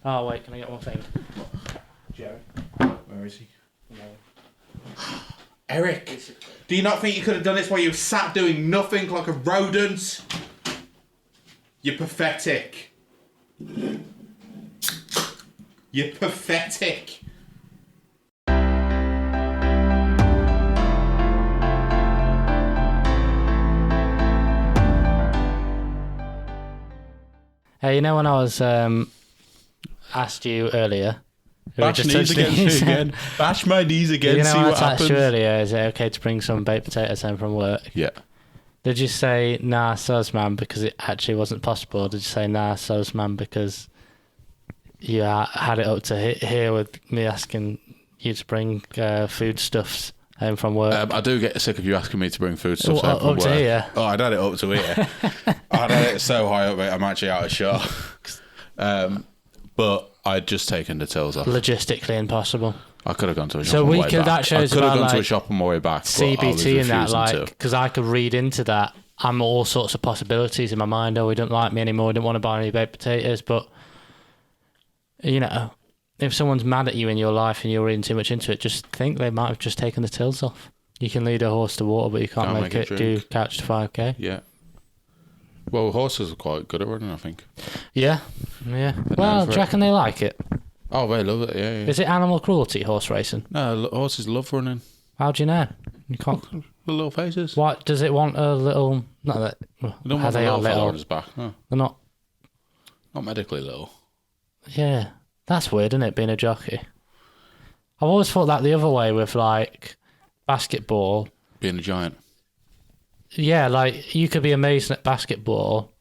Oh, wait, can I get one thing? Jerry. Where is he? Eric, do you not think you could have done this while you sat doing nothing like a rodent? You're pathetic. You're pathetic. Hey, you know when I was asked you earlier? Bash knees again. Bash my knees again. You know see when what I asked happens. you earlier, is it okay to bring some baked potatoes home from work? Yeah. Did you say nah, so's man because it actually wasn't possible? Or did you say nah, so's man because you had it up to here with me asking you to bring foodstuffs home from work? I do get sick of you asking me to bring foodstuffs home from up work. to here. Oh, I'd had it up to here. I'd had it so high up, mate, I'm actually out of shot. But I'd just taken the tills off. Logistically impossible. I could have gone to a shop So on my we way could. back. That shows I could have about gone to a shop on my way back. But I was CBT and that, refusing to. because I could read into that. I'm all sorts of possibilities in my mind. Oh, he don't like me anymore. He don't want to buy any baked potatoes. But you know, if someone's mad at you in your life and you're reading too much into it, just think they might have just taken the tills off. You can lead a horse to water, but you can't make it do couch to 5k. Yeah. Well, horses are quite good at running, I think. Yeah. Well, do you reckon they like it? Oh, they love it, yeah. Is it animal cruelty, horse racing? No, horses love running. How do you know? You can't. The little faces. What does it want? A little? Not that. They don't want a little fella on his back. No. They're not. Not medically little. Yeah, that's weird, isn't it? Being a jockey. I've always thought that the other way with like basketball. Being a giant. Yeah, like you could be amazing at basketball,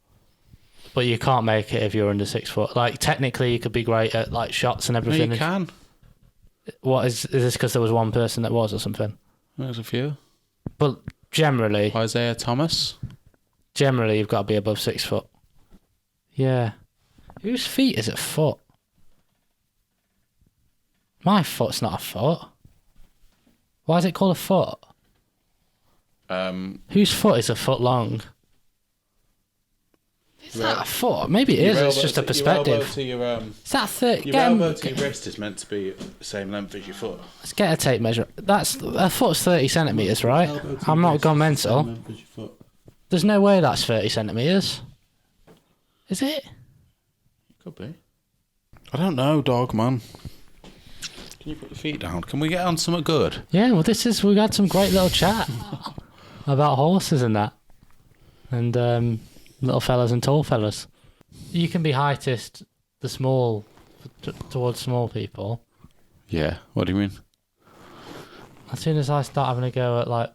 but you can't make it if you're under 6 foot. Like technically, you could be great at like shots and everything. No, you can. What is this? Because there was one person that was or something. There's a few. But generally, Isaiah Thomas. Generally, you've got to be above 6 foot. Yeah. Whose feet is a foot? My foot's not a foot. Why is it called a foot? Whose foot is a foot long? Is that a foot? Maybe it is. It's just a perspective. Is that 30? Your elbow to your wrist is meant to be the same length as your foot. Let's get a tape measure. A foot's 30 centimetres, right? I'm not gone mental. There's no way that's 30 centimetres. Is it? Could be. I don't know, dog, man. Can you put your feet down? Can we get on something good? Yeah, well, we've had some great little chat about horses and that. And little fellas and tall fellas. You can be heightist the small, towards small people. Yeah, what do you mean? As soon as I start having a go at like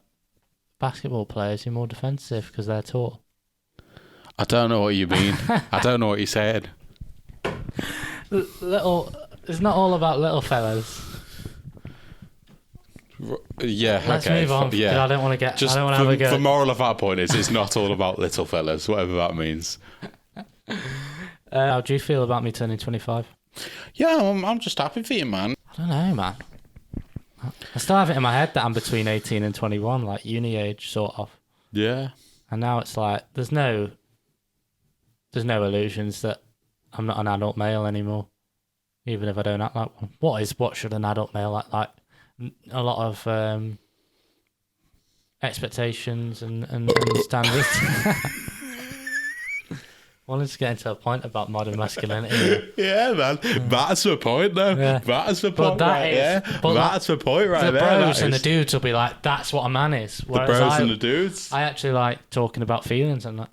basketball players, you're more defensive because they're tall. I don't know what you mean. I don't know what you said. It's not all about little fellas. Yeah, Let's okay. move on. Yeah. I don't want to get. Just I don't want to have a go. The moral of that point is it's not all about little fellas, whatever that means. How do you feel about me turning 25? Yeah, I'm just happy for you, man. I don't know, man. I still have it in my head that I'm between 18 and 21, like uni age, sort of. Yeah. And now it's like there's no illusions that I'm not an adult male anymore, even if I don't act like one. What should an adult male act like? A lot of expectations and standards. Wanted to get into a point about modern masculinity. Yeah, man. That's the point, though. Yeah. That's the But point that right is- there. but That's the point right The there. bros and the is. dudes will be like, that's what a man is. The Whereas bros and the dudes. I actually like talking about feelings and that.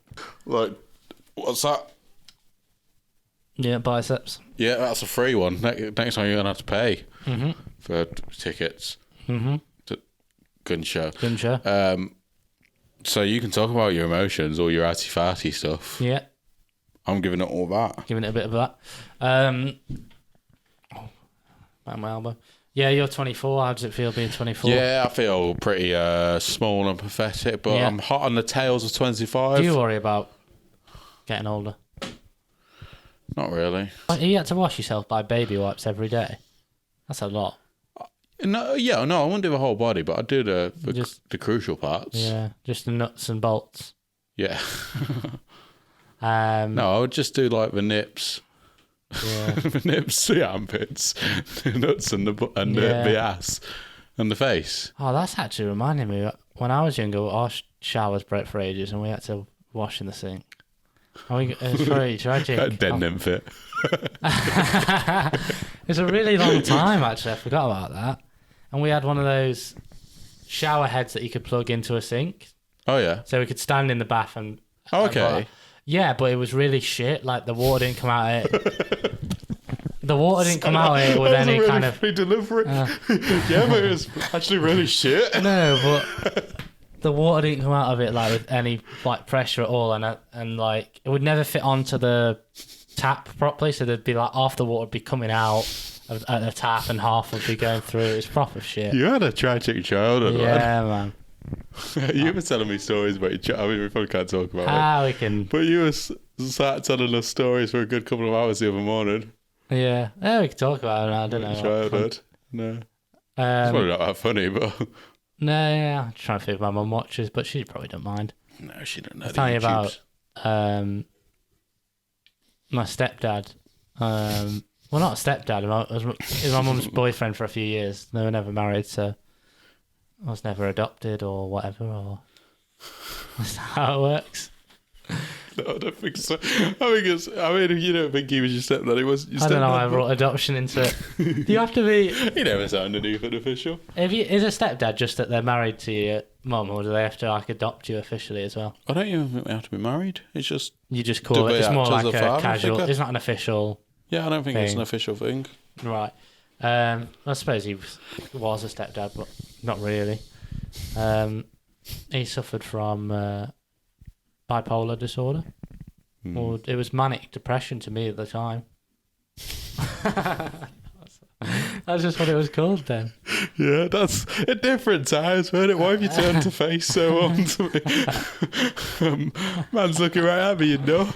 Like, what's that? Yeah, biceps. Yeah, that's a free one. Next time you're going to have to pay for tickets. Mm-hmm. To gun show. Gun show. So you can talk about your emotions or your arty-farty stuff. Yeah. I'm giving it all that. Giving it a bit of that. Back my elbow. Yeah, you're 24. How does it feel being 24? Yeah, I feel pretty small and pathetic, but Yeah. I'm hot on the tails of 25. Do you worry about getting older? Not really. You had to wash yourself by baby wipes every day. That's a lot. No, yeah, no, I wouldn't do the whole body, but I'd do Just- the crucial parts. Yeah, just the nuts and bolts. Yeah. No, I would just do like the nips, Yeah. The nips, the armpits, the nuts, and the ass, and the face. Oh, that's actually reminding me. When I was younger, our showers broke for ages, and we had to wash in the sink. It's very tragic. Dead nymph it. It's a really long time, actually. I forgot about that. And we had one of those shower heads that you could plug into a sink. Oh, yeah. So we could stand in the bath and... Okay. Yeah, but it was really shit. Like, the water didn't come out of it. The water didn't come out of it with any really kind of... free delivery. Yeah, but it was actually really shit. No, but... The water didn't come out of it like with any like pressure at all, and like it would never fit onto the tap properly. So there'd be like half the water would be coming out at the tap, and half would be going through. It's proper shit. You had a tragic childhood, man. You were telling me stories about your child. I mean, we probably can't talk about it. We can. But you were sat telling us stories for a good couple of hours the other morning. Yeah, we can talk about it. I don't know. Childhood. No. It's probably not that funny, but. No, yeah, I'm trying to think if my mum watches, but she probably don't mind. No, she don't know. I'll tell you about my stepdad. Well, not a stepdad. He was my mum's boyfriend for a few years. They were never married, so I was never adopted or whatever. Or that's how it works. No, I don't think so. I mean, you don't think he was your stepdad. He was your stepdad. I don't know. I brought adoption into it. Do you have to be? He never sounded even official. Is a stepdad just that they're married to your mum, or do they have to like adopt you officially as well? I don't even think they have to be married. It's just you just call it. It's more like a casual. figure? It's not an official. Yeah, I don't think it's an official thing. Right. I suppose he was a stepdad, but not really. He suffered from bipolar disorder. Or it was manic depression to me at the time. That's just what it was called then. Yeah, that's a different times, weren't it? Why have you turned to face so on to me? Man's looking right at me, you know.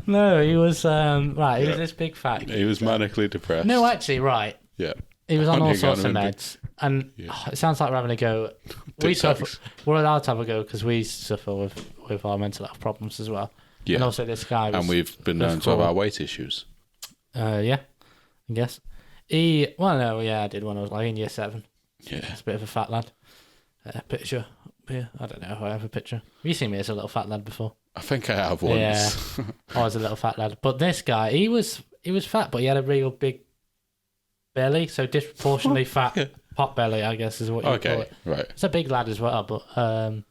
No, he was right. He was this big fat. He was manically depressed. No, actually, right. Yeah. He was on all sorts of meds, and it sounds like we're having a go. We're allowed to have a go because we suffer with our mental health problems as well. Yeah. And also this guy was... And we've been known to have our weight issues. Yeah, I guess. I did when I was like in year 7. Yeah. It's a bit of a fat lad. Picture up here. I don't know if I have a picture. Have you seen me as a little fat lad before? I think I have once. Yeah, I was a little fat lad. But this guy, he was fat, but he had a real big belly, so disproportionately fat pot belly, I guess is what you call it. Right. It's a big lad as well, but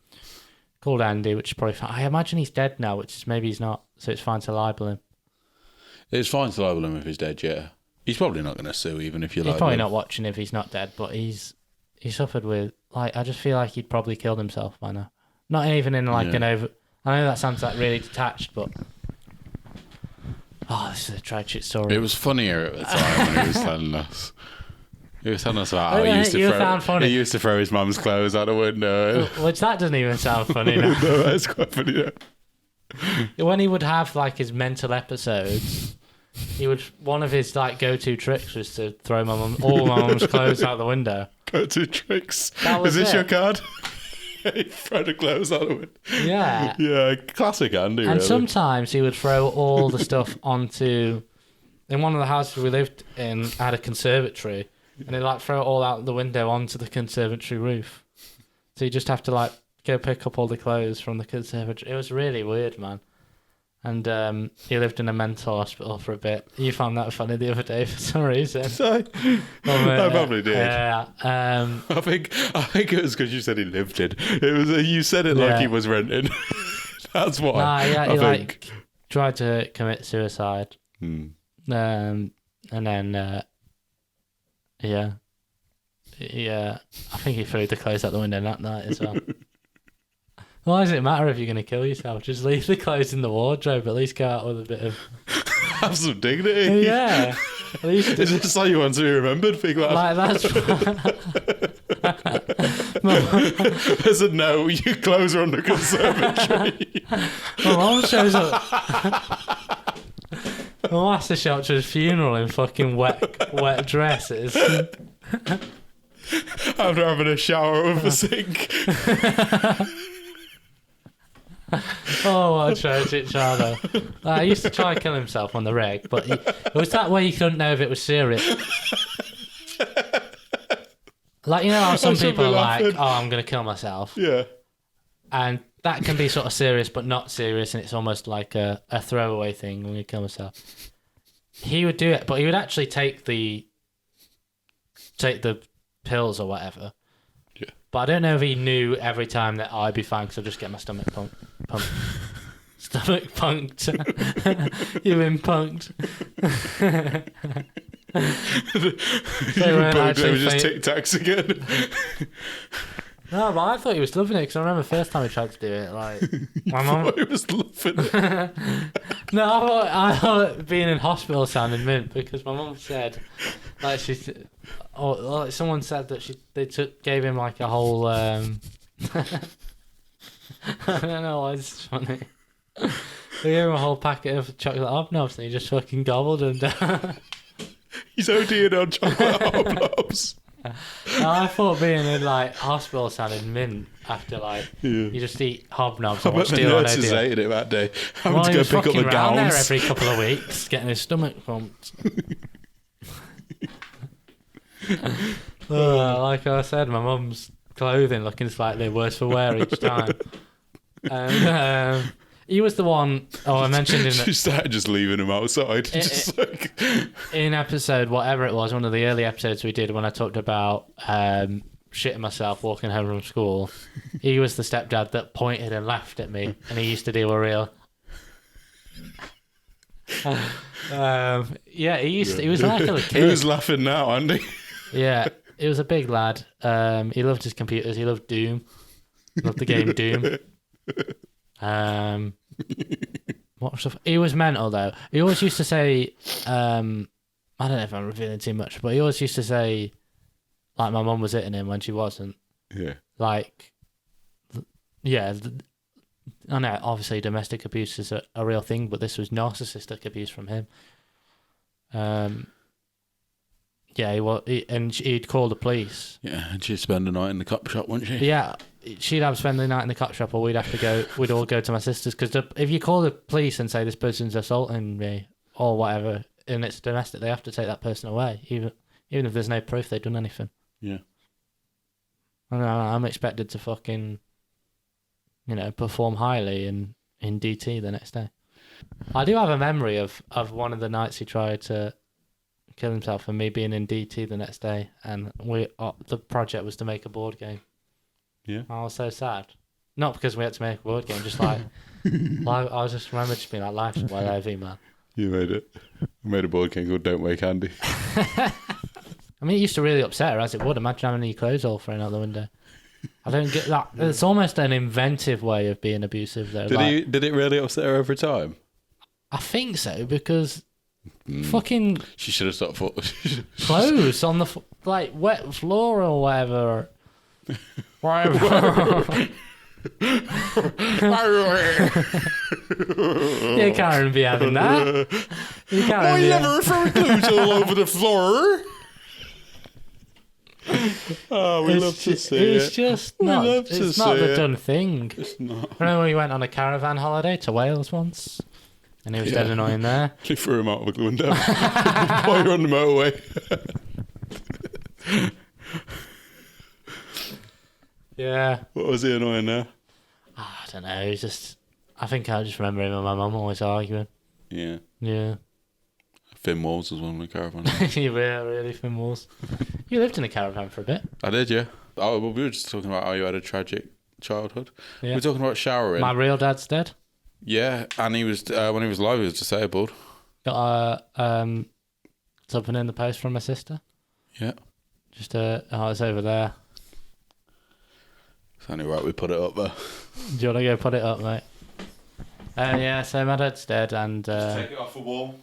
called Andy, which is probably fine. I imagine he's dead now, which is maybe he's not, so it's fine to libel him. It's fine to libel him if he's dead, yeah. He's probably not going to sue, even if you He's libel probably him. not watching if he's not dead, but he suffered with, like, I just feel like he'd probably killed himself by now. Not even in, like, an over... I know that sounds, like, really detached, but... Oh, this is a tragic story. It was funnier at the time when he was telling us. He was telling us about how he used to throw his mum's clothes out the window. Which that doesn't even sound funny now. No, that's quite funny. Yeah. When he would have like his mental episodes, one of his like go-to tricks was to throw all my mum's clothes out the window. Go-to tricks. Is this your card? He throw the clothes out the window. Yeah. Yeah, classic Andy. And really. Sometimes he would throw all the stuff onto. In one of the houses we lived in, had a conservatory. And he'd like throw it all out the window onto the conservatory roof. So you just have to like go pick up all the clothes from the conservatory. It was really weird, man. And he lived in a mental hospital for a bit. You found that funny the other day for some reason. I probably did. Yeah. I think it was because you said he lived in. It was you said it like he was renting. That's why. Nah, yeah, he like tried to commit suicide. And then. Yeah. I think he threw the clothes out the window that night as well. Why does it matter if you're going to kill yourself? Just leave the clothes in the wardrobe. At least go out with a bit of... Have some dignity. Yeah. At least... Is this how you want to be remembered, big lad? Like, that's... There's a no, your clothes are on the conservatory. My mum shows up... My mum has to show up to his funeral in fucking wet dresses. After having a shower with a sink. Oh, what a tragic child. He used to try and kill himself on the reg, but it was that way you couldn't know if it was serious. Like, you know how some people are like, oh, I'm going to kill myself. Yeah. And that can be sort of serious, but not serious, and it's almost like a throwaway thing when you kill myself. He would do it, but he would actually take the pills or whatever. Yeah. But I don't know if he knew every time that I'd be fine because I'd just get my stomach pumped. Stomach punked. You've been punked. You were both they were just Tic Tacs again. No, but I thought he was loving it because I remember the first time he tried to do it. Like, my mum. He was loving it. No, I thought being in hospital sounded mint because my mum said, like, like someone said that gave him like a whole. I don't know why it's funny. They gave him a whole packet of chocolate hobnobs and he just fucking gobbled them down. He's ODing on chocolate hobnobs. No, I thought being in like hospital sounded mint after like you just eat hobnobs. I bet the nurses hated it that day. Having to go pick up the gowns. There every couple of weeks, getting his stomach pumped. Like I said, my mum's clothing looking slightly worse for wear each time. And he was the one. Oh, I mentioned She started just leaving him outside. In episode whatever it was, one of the early episodes we did when I talked about shitting myself walking home from school. He was the stepdad that pointed and laughed at me, and he used to do a reel. Yeah, he was like a little kid. He was laughing now, Andy. Yeah, he was a big lad. He loved his computers. He loved Doom. Loved the game Doom. He was mental though. He always used to say, I don't know if I'm revealing too much, but he always used to say, like my mum was hitting him when she wasn't. Yeah. Like, yeah. I know, obviously, domestic abuse is a real thing, but this was narcissistic abuse from him. Yeah, he'd call the police. Yeah, and she'd spend the night in the cop shop, wouldn't she? Yeah, she'd have to spend the night in the cop shop, or we'd all go to my sister's, because if you call the police and say this person's assaulting me, or whatever, and it's domestic, they have to take that person away, even if there's no proof they've done anything. Yeah. I'm expected to fucking, perform highly in DT the next day. I do have a memory of one of the nights he tried to kill himself and me being in DT the next day, and the project was to make a board game. Yeah. I was so sad. Not because we had to make a board game, just like, I was just remember just being like, life's well over, man. You made it. I made a board game called Don't Wake Andy. I mean, it used to really upset her, as it would. Imagine having your clothes all thrown out the window. I don't get that. It's almost an inventive way of being abusive, though. Did it really upset her every time? I think so, because fucking she should have stopped clothes on the wet floor or whatever. You can't be having that. You can't. Why you never throw clothes all over the floor? Oh, we love to see it. It's just not. It's not the done thing. It's not. I remember we went on a caravan holiday to Wales once, and he was dead annoying there. He threw him out of the window while you're on the motorway. Yeah. What was he annoying there? I don't know. He's just. I think I just remember him and my mum always arguing. Yeah. Yeah. Finn Walls was one of the caravan. Yeah, really, Finn Walls. You lived in a caravan for a bit. I did, yeah. Oh, well, we were just talking about how you had a tragic childhood. Yeah. We were talking about showering. My real dad's dead. Yeah, and he was when he was alive, he was disabled. Got something in the post from my sister. Yeah. Just it's over there. It's only right we put it up there. Do you want to go put it up, mate? Yeah. So my dad's dead, and take it off the wall.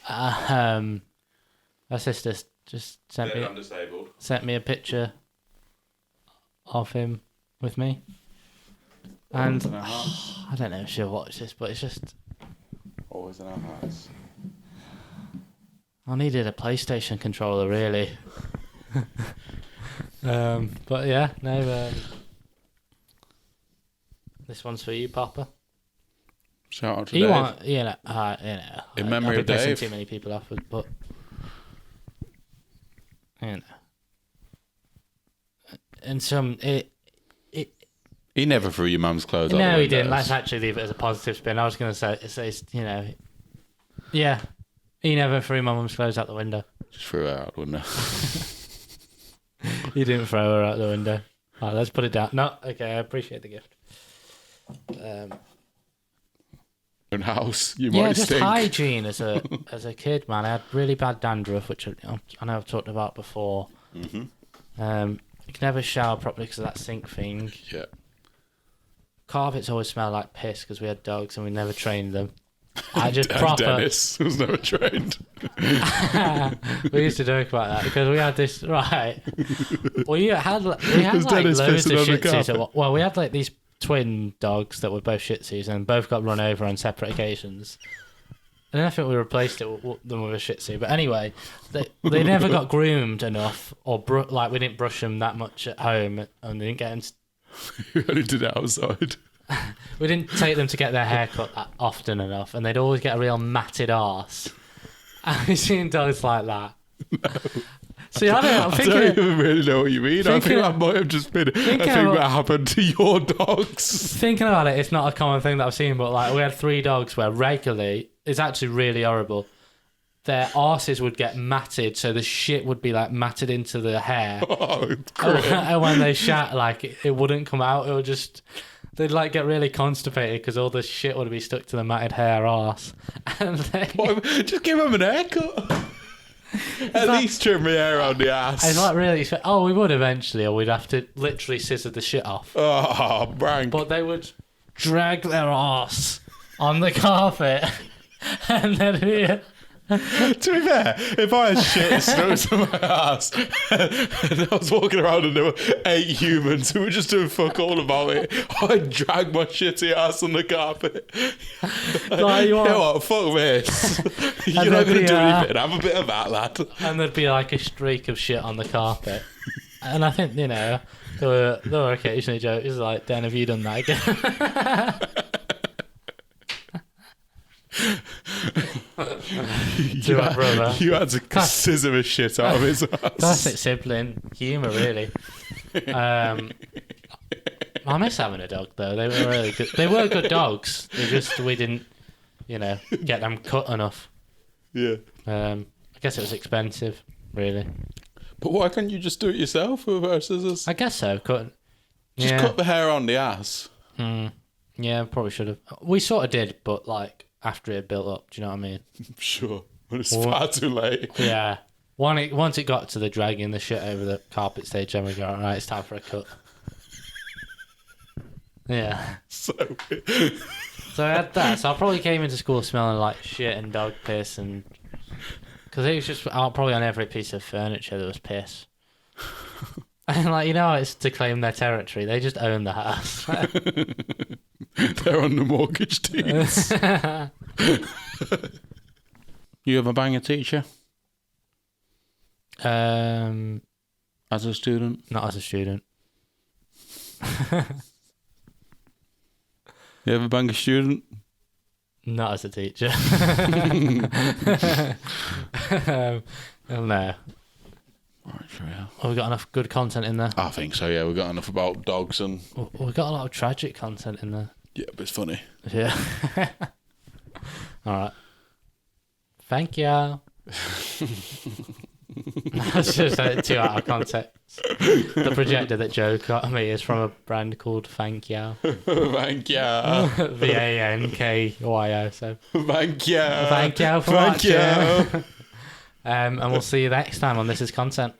My sister just sent me a picture of him with me, and I don't know if she'll watch this, but it's just always in our hearts. I needed a PlayStation controller, really. But yeah, no. This one's for you, Papa. Shout out to You Dave. want, In memory I'll of be pissing Dave. too many people off, but and some He never threw your mum's clothes out. no, the he didn't. windows. Let's actually leave it as a positive spin. I was going to say, yeah, he never threw my mum's clothes out the window. Just threw it out the window. He didn't throw her out the window. All right, let's put it down. No, okay, I appreciate the gift. In house, you Yeah, might just stink. hygiene as a kid, man. I had really bad dandruff, which I know I've talked about before. Mm-hmm. You can never shower properly because of that sink thing. Yeah. Carpets always smell like piss because we had dogs and we never trained them. I just proper. Dennis was never trained. We used to joke about that because we had this right. We had like Was Dennis loads pissing of on the Shih Tzus. carpet? Well, we had like these twin dogs that were both Shih Tzus and both got run over on separate occasions. And then I think we replaced them with a Shih Tzu. But anyway, they never got groomed enough, or we didn't brush them that much at home, and they didn't get them. You only did it outside. We didn't take them to get their hair cut that often enough, and they'd always get a real matted arse. Have you seen dogs like that? No. See, I don't even really know what you mean. I think that might have just been a thing that happened to your dogs. Thinking about it, it's not a common thing that I've seen, but like we had 3 dogs where regularly, it's actually really horrible. Their arses would get matted, so the shit would be like matted into the hair. Oh, great. And when they shat, like it wouldn't come out. It would just, they'd like get really constipated because all the shit would be stuck to the matted hair arse. And Just give him an haircut. At least trim the hair on the ass. it's like really. We would eventually, or we'd have to literally scissor the shit off. Oh, brank. But they would drag their arse on the carpet, and then To be fair, if I had shit snowed to my ass and I was walking around and there were 8 humans who were just doing fuck all about it, I'd drag my shitty ass on the carpet. Like, you know what? Fuck this. You're not going to do anything. Have a bit of that, lad. and there'd be like a streak of shit on the carpet. And I think there were occasionally jokes like, "Dan, have you done that again?" To my brother. You had to scissor the shit out of his ass. Classic sibling humour, really. I miss having a dog though. They were really good. They were good dogs. We didn't, get them cut enough. Yeah. I guess it was expensive, really. But why can't you just do it yourself with a pair of scissors? I guess so. Just cut the hair on the ass. Yeah, probably should have. We sort of did, but like after it built up. Do you know what I mean? Sure. But it's far too late. Yeah. Once it got to the dragging the shit over the carpet stage, then we go, all right, it's time for a cut. Yeah. So I had that. So I probably came into school smelling like shit and dog piss, and because it was just probably on every piece of furniture there was piss. And it's to claim their territory. They just own the house. they're on the mortgage deeds. You ever bang a teacher as a student? Not as a student. You ever bang a student? Not as a teacher. No. Right, sure, yeah. Well, we got enough good content in there. I think so, yeah. We've got enough about dogs and... We've got a lot of tragic content in there. Yeah, but it's funny. Yeah. All right. Thank you. That's just too out of context. The projector that Joe got me is from a brand called Thank You. Thank you. VANKYO. So Thank you. thank you for watching. And we'll see you next time on This Is Content.